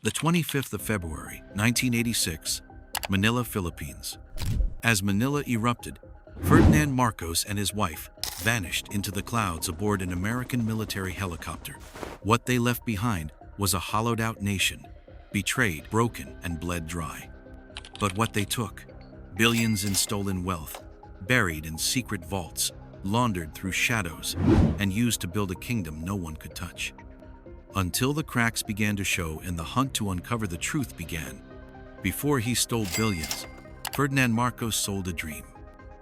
The 25th of February, 1986, Manila, Philippines. As Manila erupted, Ferdinand Marcos and his wife vanished into the clouds aboard an American military helicopter. What they left behind was a hollowed-out nation, betrayed, broken, and bled dry. But what they took, billions in stolen wealth, buried in secret vaults, laundered through shadows, and used to build a kingdom no one could touch. Until the cracks began to show and the hunt to uncover the truth began. Before he stole billions, Ferdinand Marcos sold a dream.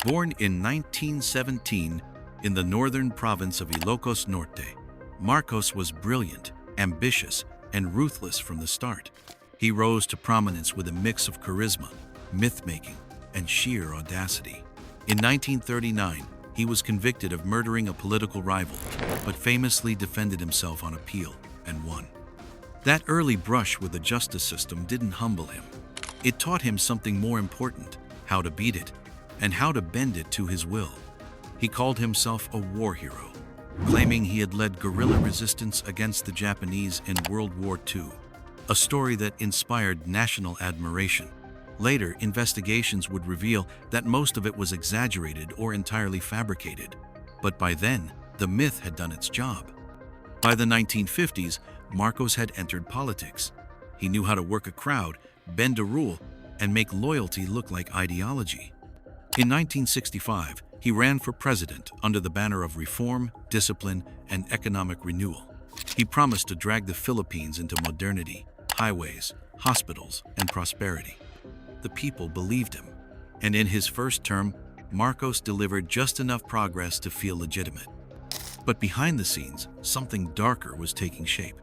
Born in 1917 in the northern province of Ilocos Norte, Marcos was brilliant, ambitious, and ruthless from the start. He rose to prominence with a mix of charisma, myth-making, and sheer audacity. In 1939, he was convicted of murdering a political rival, but famously defended himself on appeal and won. That early brush with the justice system didn't humble him. It taught him something more important: how to beat it, and how to bend it to his will. He called himself a war hero, claiming he had led guerrilla resistance against the Japanese in World War II, a story that inspired national admiration. Later, investigations would reveal that most of it was exaggerated or entirely fabricated, but by then, the myth had done its job. By the 1950s, Marcos had entered politics. He knew how to work a crowd, bend a rule, and make loyalty look like ideology. In 1965, he ran for president under the banner of reform, discipline, and economic renewal. He promised to drag the Philippines into modernity, highways, hospitals, and prosperity. The people believed him, and in his first term, Marcos delivered just enough progress to feel legitimate. But behind the scenes, something darker was taking shape.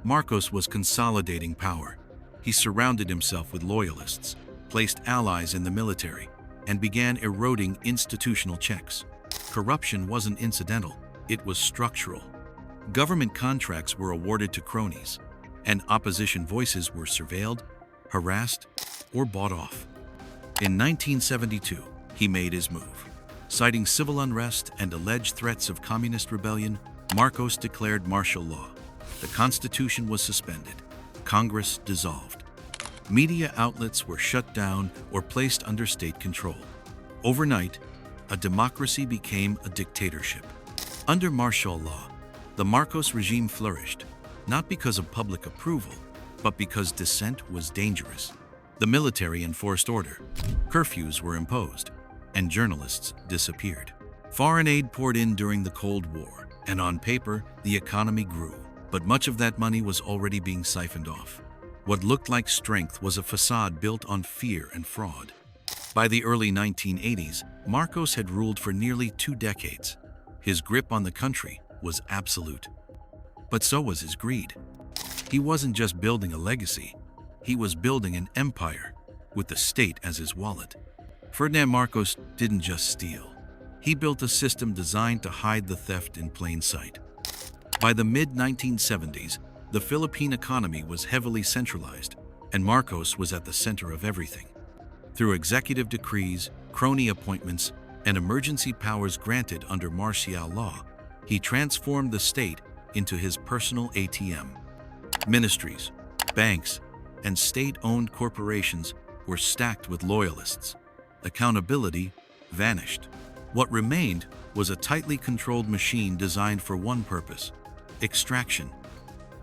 Marcos was consolidating power. He surrounded himself with loyalists, placed allies in the military, and began eroding institutional checks. Corruption wasn't incidental, it was structural. Government contracts were awarded to cronies, and opposition voices were surveilled, harassed, or bought off. In 1972, he made his move. Citing civil unrest and alleged threats of communist rebellion, Marcos declared martial law. The Constitution was suspended. Congress dissolved. Media outlets were shut down or placed under state control. Overnight, a democracy became a dictatorship. Under martial law, the Marcos regime flourished, not because of public approval, but because dissent was dangerous. The military enforced order, curfews were imposed, and journalists disappeared. Foreign aid poured in during the Cold War, and on paper, the economy grew, but much of that money was already being siphoned off. What looked like strength was a facade built on fear and fraud. By the early 1980s, Marcos had ruled for nearly 2 decades. His grip on the country was absolute. But so was his greed. He wasn't just building a legacy, he was building an empire, with the state as his wallet. Ferdinand Marcos didn't just steal. He built a system designed to hide the theft in plain sight. By the mid-1970s, the Philippine economy was heavily centralized, and Marcos was at the center of everything. Through executive decrees, crony appointments, and emergency powers granted under martial law, he transformed the state into his personal ATM. Ministries, banks, and state-owned corporations were stacked with loyalists. Accountability vanished. What remained was a tightly controlled machine designed for one purpose: extraction.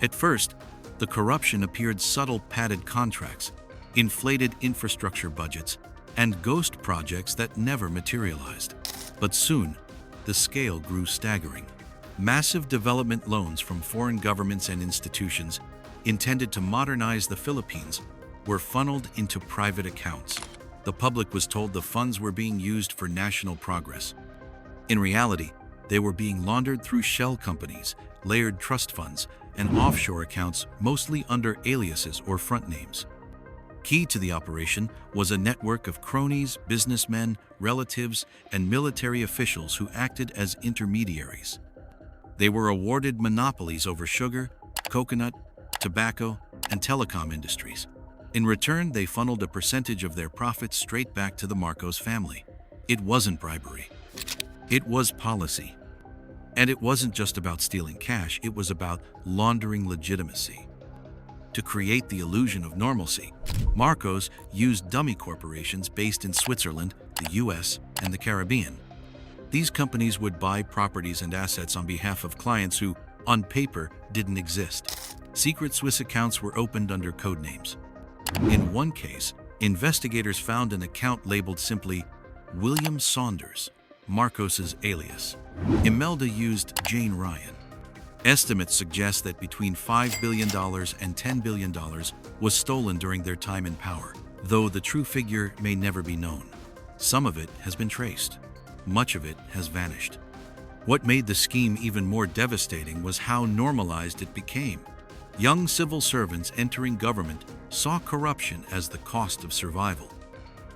At first, the corruption appeared subtle: padded contracts, inflated infrastructure budgets, and ghost projects that never materialized. But soon, the scale grew staggering. Massive development loans from foreign governments and institutions intended to modernize the Philippines were funneled into private accounts. The public was told the funds were being used for national progress. In reality, they were being laundered through shell companies, layered trust funds, and offshore accounts, mostly under aliases or front names. Key to the operation was a network of cronies, businessmen, relatives, and military officials who acted as intermediaries. They were awarded monopolies over sugar, coconut, tobacco, and telecom industries. In return, they funneled a percentage of their profits straight back to the Marcos family. It wasn't bribery. It was policy. And it wasn't just about stealing cash, it was about laundering legitimacy. to create the illusion of normalcy, Marcos used dummy corporations based in Switzerland, the US, and the Caribbean. These companies would buy properties and assets on behalf of clients who, on paper, didn't exist. Secret Swiss accounts were opened under code names. In one case, investigators found an account labeled simply William Saunders, Marcos's alias. Imelda used Jane Ryan. Estimates suggest that between $5 billion and $10 billion was stolen during their time in power, though the true figure may never be known. Some of it has been traced. Much of it has vanished. What made the scheme even more devastating was how normalized it became. Young civil servants entering government saw corruption as the cost of survival.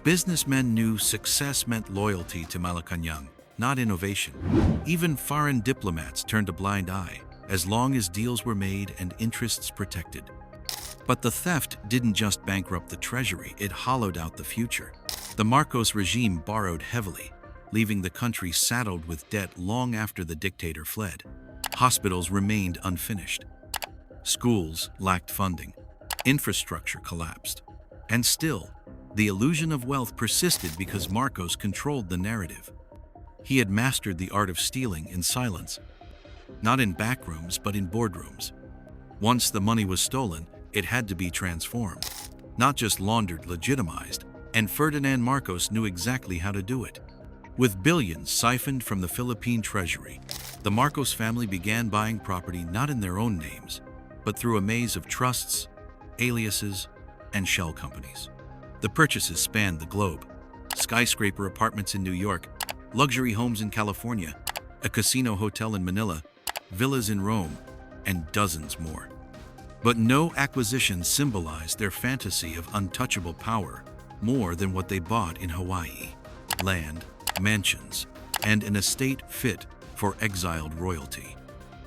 Businessmen knew success meant loyalty to Malacanang, not innovation. Even foreign diplomats turned a blind eye, as long as deals were made and interests protected. But the theft didn't just bankrupt the treasury, it hollowed out the future. The Marcos regime borrowed heavily, leaving the country saddled with debt long after the dictator fled. Hospitals remained unfinished. Schools lacked funding. Infrastructure collapsed. And still, the illusion of wealth persisted because Marcos controlled the narrative. He had mastered the art of stealing in silence, not in backrooms but in boardrooms. Once the money was stolen, it had to be transformed, not just laundered, legitimized, and Ferdinand Marcos knew exactly how to do it. With billions siphoned from the Philippine treasury, the Marcos family began buying property not in their own names, but through a maze of trusts, aliases, and shell companies. The purchases spanned the globe: skyscraper apartments in New York, luxury homes in California, a casino hotel in Manila, villas in Rome, and dozens more. But no acquisition symbolized their fantasy of untouchable power more than what they bought in Hawaii: land, mansions, and an estate fit for exiled royalty.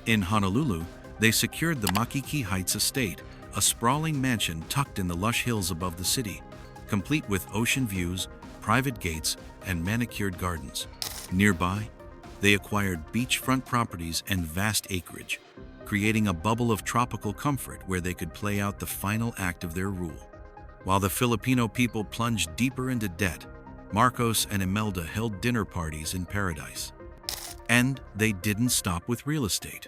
In Honolulu, they secured the Makiki Heights estate, a sprawling mansion tucked in the lush hills above the city, complete with ocean views, private gates, and manicured gardens. Nearby, they acquired beachfront properties and vast acreage, creating a bubble of tropical comfort where they could play out the final act of their rule. While the Filipino people plunged deeper into debt, Marcos and Imelda held dinner parties in paradise. And they didn't stop with real estate.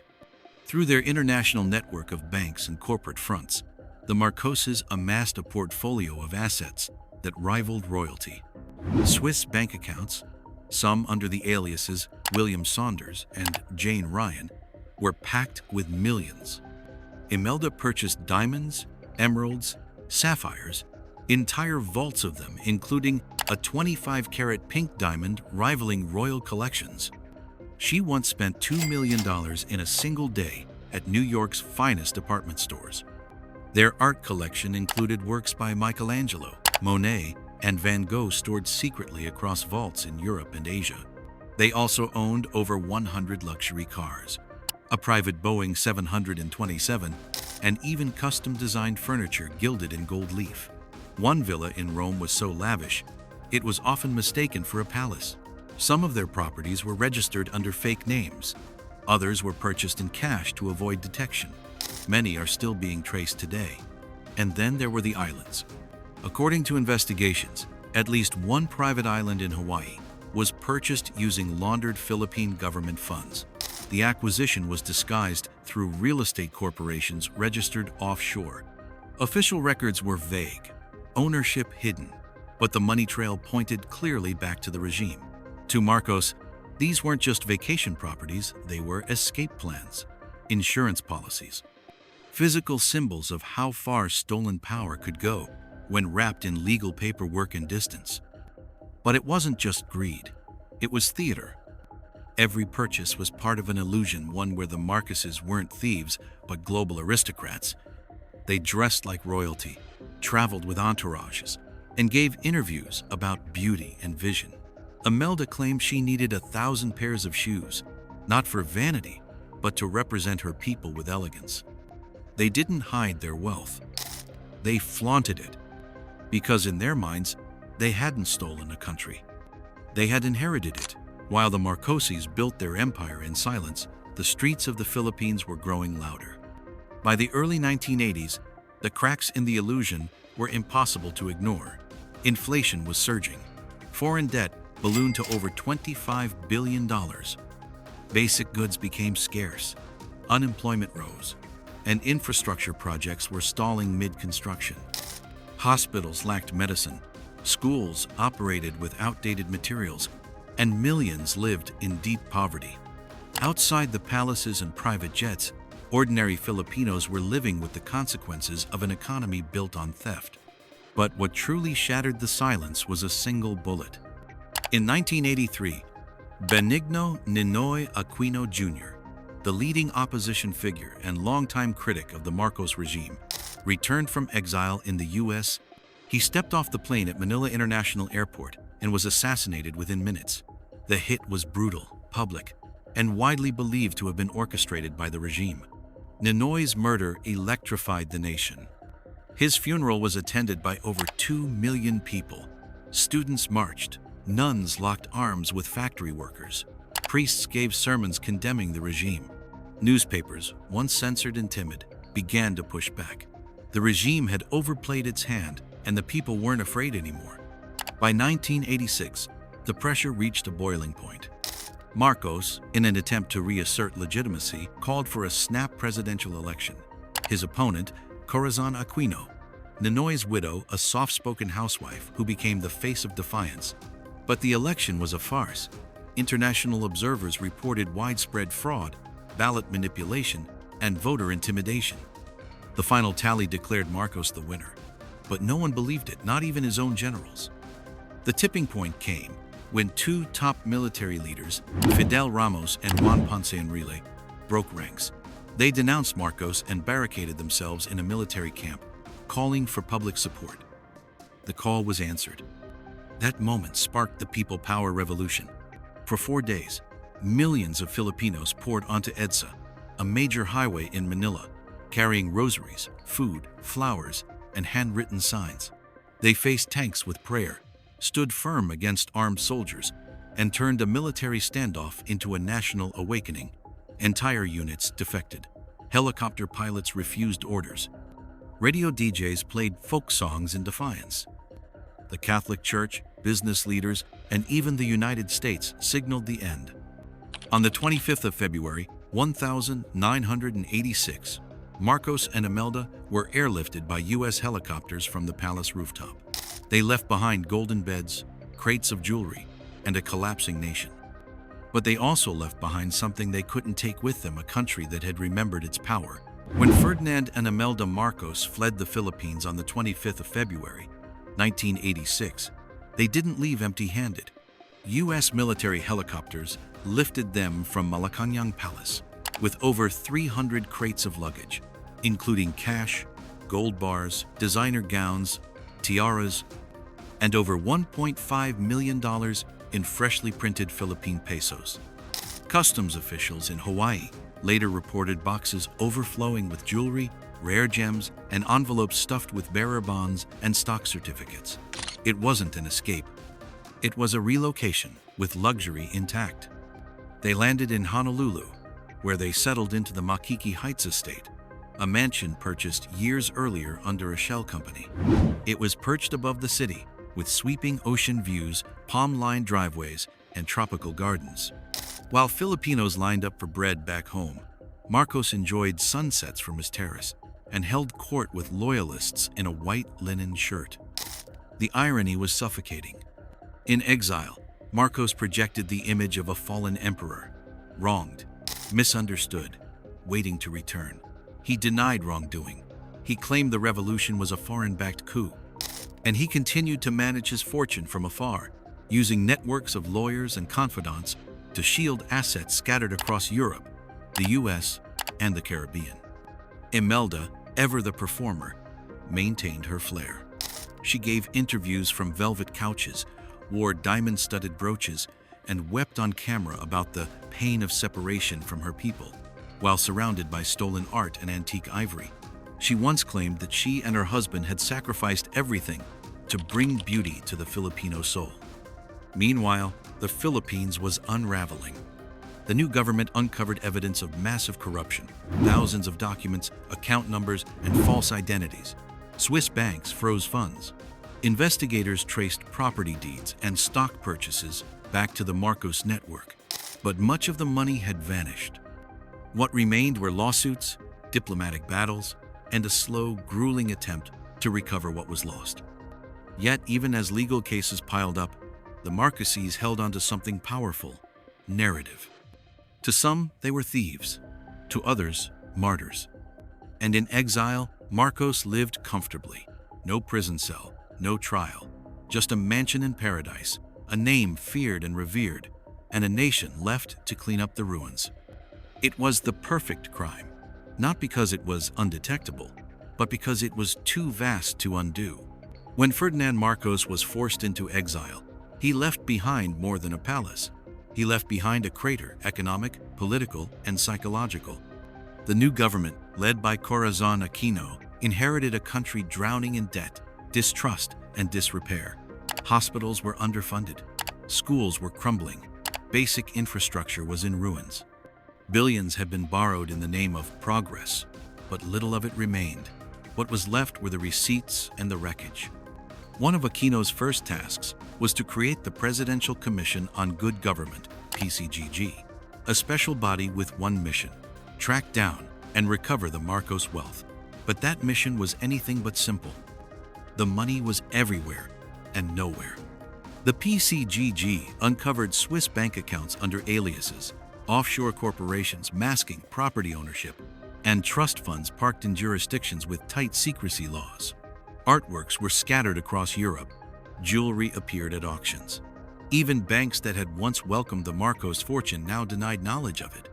Through their international network of banks and corporate fronts, the Marcoses amassed a portfolio of assets that rivaled royalty. Swiss bank accounts, some under the aliases William Saunders and Jane Ryan, were packed with millions. Imelda purchased diamonds, emeralds, sapphires, entire vaults of them, including a 25-carat pink diamond rivaling royal collections. She once spent $2 million in a single day at New York's finest department stores. Their art collection included works by Michelangelo, Monet, and Van Gogh stored secretly across vaults in Europe and Asia. They also owned over 100 luxury cars, a private Boeing 727, and even custom-designed furniture gilded in gold leaf. One villa in Rome was so lavish, it was often mistaken for a palace. Some of their properties were registered under fake names. Others were purchased in cash to avoid detection. Many are still being traced today. And then there were the islands. According to investigations, at least one private island in Hawaii was purchased using laundered Philippine government funds. The acquisition was disguised through real estate corporations registered offshore. Official records were vague, ownership hidden, but the money trail pointed clearly back to the regime. To Marcos, these weren't just vacation properties, they were escape plans, insurance policies, physical symbols of how far stolen power could go when wrapped in legal paperwork and distance. But it wasn't just greed, it was theater. Every purchase was part of an illusion, one where the Marcoses weren't thieves, but global aristocrats. They dressed like royalty, traveled with entourages, and gave interviews about beauty and vision. Imelda claimed she needed 1,000 pairs of shoes, not for vanity, but to represent her people with elegance. They didn't hide their wealth. They flaunted it, because in their minds, they hadn't stolen a country. They had inherited it. While the Marcoses built their empire in silence, the streets of the Philippines were growing louder. By the early 1980s, The cracks in the illusion were impossible to ignore. Inflation was surging. Foreign debt ballooned to over $25 billion. Basic goods became scarce. Unemployment rose, and infrastructure projects were stalling mid-construction. Hospitals lacked medicine, schools operated with outdated materials, and millions lived in deep poverty. Outside the palaces and private jets, ordinary Filipinos were living with the consequences of an economy built on theft. But what truly shattered the silence was a single bullet. In 1983, Benigno Ninoy Aquino Jr., the leading opposition figure and longtime critic of the Marcos regime, returned from exile in the U.S. He stepped off the plane at Manila International Airport and was assassinated within minutes. The hit was brutal, public, and widely believed to have been orchestrated by the regime. Ninoy's murder electrified the nation. His funeral was attended by over 2 million people. Students marched, nuns locked arms with factory workers, priests gave sermons condemning the regime. Newspapers, once censored and timid, began to push back. The regime had overplayed its hand, and the people weren't afraid anymore. By 1986, the pressure reached a boiling point. Marcos, in an attempt to reassert legitimacy, called for a snap presidential election. His opponent, Corazon Aquino, Ninoy's widow, a soft-spoken housewife who became the face of defiance. But the election was a farce. International observers reported widespread fraud, ballot manipulation, and voter intimidation. The final tally declared Marcos the winner, but no one believed it, not even his own generals. The tipping point came when two top military leaders, Fidel Ramos and Juan Ponce Enrile, broke ranks. They denounced Marcos and barricaded themselves in a military camp, calling for public support. The call was answered. That moment sparked the People Power Revolution. For 4 days, millions of Filipinos poured onto EDSA, a major highway in Manila, carrying rosaries, food, flowers, and handwritten signs. They faced tanks with prayer, stood firm against armed soldiers, and turned a military standoff into a national awakening. Entire units defected. Helicopter pilots refused orders. Radio DJs played folk songs in defiance. The Catholic Church, business leaders, and even the United States signaled the end. On the 25th of February, 1986, Marcos and Imelda were airlifted by U.S. helicopters from the palace rooftop. They left behind golden beds, crates of jewelry, and a collapsing nation. But they also left behind something they couldn't take with them, a country that had remembered its power. When Ferdinand and Imelda Marcos fled the Philippines on the 25th of February, 1986, they didn't leave empty-handed. U.S. military helicopters lifted them from Malacañang Palace with over 300 crates of luggage, including cash, gold bars, designer gowns, tiaras, and over $1.5 million in freshly printed Philippine pesos. Customs officials in Hawaii later reported boxes overflowing with jewelry, rare gems, and envelopes stuffed with bearer bonds and stock certificates. It wasn't an escape. It was a relocation with luxury intact. They landed in Honolulu, where they settled into the Makiki Heights estate, a mansion purchased years earlier under a shell company. It was perched above the city, with sweeping ocean views, palm-lined driveways, and tropical gardens. While Filipinos lined up for bread back home, Marcos enjoyed sunsets from his terrace and held court with loyalists in a white linen shirt. The irony was suffocating. In exile, Marcos projected the image of a fallen emperor, wronged, misunderstood, waiting to return. He denied wrongdoing. He claimed the revolution was a foreign-backed coup. And he continued to manage his fortune from afar, using networks of lawyers and confidants to shield assets scattered across Europe, the US, and the Caribbean. Imelda, ever the performer, maintained her flair. She gave interviews from velvet couches, wore diamond-studded brooches, and wept on camera about the pain of separation from her people, while surrounded by stolen art and antique ivory. She once claimed that she and her husband had sacrificed everything to bring beauty to the Filipino soul. Meanwhile, the Philippines was unraveling. the new government uncovered evidence of massive corruption, thousands of documents, account numbers, and false identities. Swiss banks froze funds. Investigators traced property deeds and stock purchases back to the Marcos network, but much of the money had vanished. What remained were lawsuits, diplomatic battles, and a slow, grueling attempt to recover what was lost. Yet, even as legal cases piled up, the Marcoses held onto something powerful: narrative. To some, they were thieves. To others, martyrs. And in exile, Marcos lived comfortably. No prison cell, no trial, just a mansion in paradise, a name feared and revered, and a nation left to clean up the ruins. It was the perfect crime, not because it was undetectable, but because it was too vast to undo. When Ferdinand Marcos was forced into exile, he left behind more than a palace. He left behind a crater, economic, political, and psychological. The new government, led by Corazon Aquino, inherited a country drowning in debt, distrust, and disrepair. Hospitals were underfunded. Schools were crumbling. Basic infrastructure was in ruins. Billions had been borrowed in the name of progress, but little of it remained. What was left were the receipts and the wreckage. One of Aquino's first tasks was to create the Presidential Commission on Good Government, PCGG, a special body with one mission: track down and recover the Marcos wealth. But that mission was anything but simple. The money was everywhere and nowhere. The PCGG uncovered Swiss bank accounts under aliases, offshore corporations masking property ownership, and trust funds parked in jurisdictions with tight secrecy laws. Artworks were scattered across Europe. Jewelry appeared at auctions. Even banks that had once welcomed the Marcos fortune now denied knowledge of it.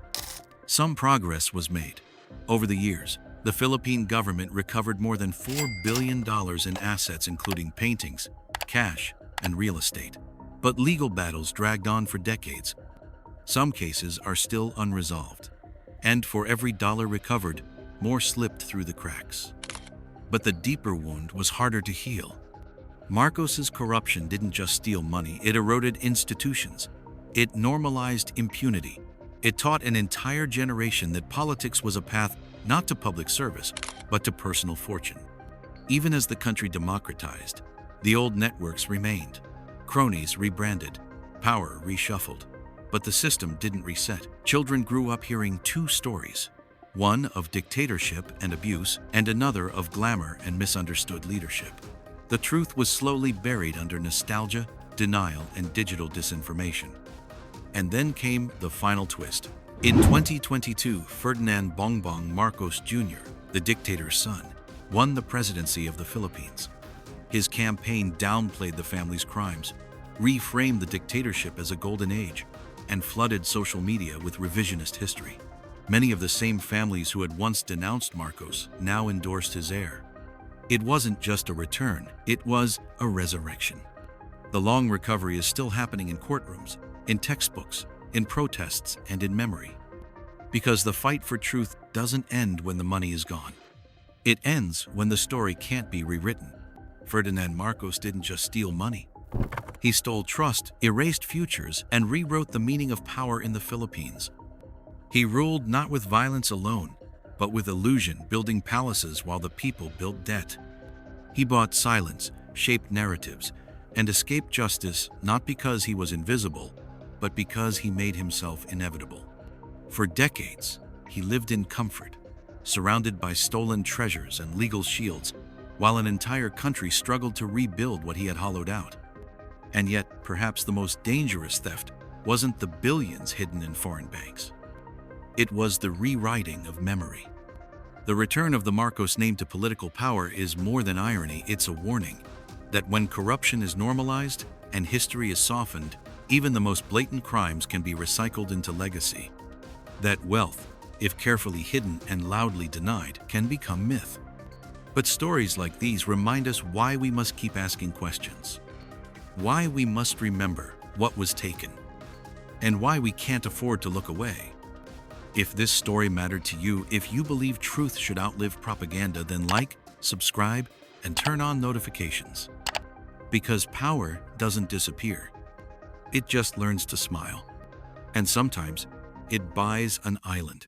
Some progress was made. Over the years, the Philippine government recovered more than $4 billion in assets, including paintings, cash, and real estate. But legal battles dragged on for decades. Some cases are still unresolved. And for every dollar recovered, more slipped through the cracks. But the deeper wound was harder to heal. Marcos's corruption didn't just steal money, it eroded institutions. It normalized impunity. It taught an entire generation that politics was a path not to public service, but to personal fortune. Even as the country democratized, the old networks remained. Cronies rebranded, power reshuffled. But the system didn't reset. Children grew up hearing two stories: one of dictatorship and abuse, and another of glamour and misunderstood leadership. The truth was slowly buried under nostalgia, denial, and digital disinformation. And then came the final twist. In 2022, Ferdinand Bongbong Marcos Jr., the dictator's son, won the presidency of the Philippines. His campaign downplayed the family's crimes, reframed the dictatorship as a golden age, and flooded social media with revisionist history. Many of the same families who had once denounced Marcos now endorsed his heir. It wasn't just a return, it was a resurrection. The long recovery is still happening in courtrooms, in textbooks, in protests, and in memory. Because the fight for truth doesn't end when the money is gone. It ends when the story can't be rewritten. Ferdinand Marcos didn't just steal money. He stole trust, erased futures, and rewrote the meaning of power in the Philippines. He ruled not with violence alone, but with illusion, building palaces while the people built debt. He bought silence, shaped narratives, and escaped justice not because he was invisible, but because he made himself inevitable. For decades, he lived in comfort, surrounded by stolen treasures and legal shields, while an entire country struggled to rebuild what he had hollowed out. And yet, perhaps the most dangerous theft wasn't the billions hidden in foreign banks. It was the rewriting of memory. The return of the Marcos name to political power is more than irony, it's a warning that when corruption is normalized and history is softened, even the most blatant crimes can be recycled into legacy. That wealth, if carefully hidden and loudly denied, can become myth. But stories like these remind us why we must keep asking questions. Why we must remember what was taken, and why we can't afford to look away. If this story mattered to you, if you believe truth should outlive propaganda, then like, subscribe, and turn on notifications. Because power doesn't disappear. It just learns to smile. And sometimes, it buys an island.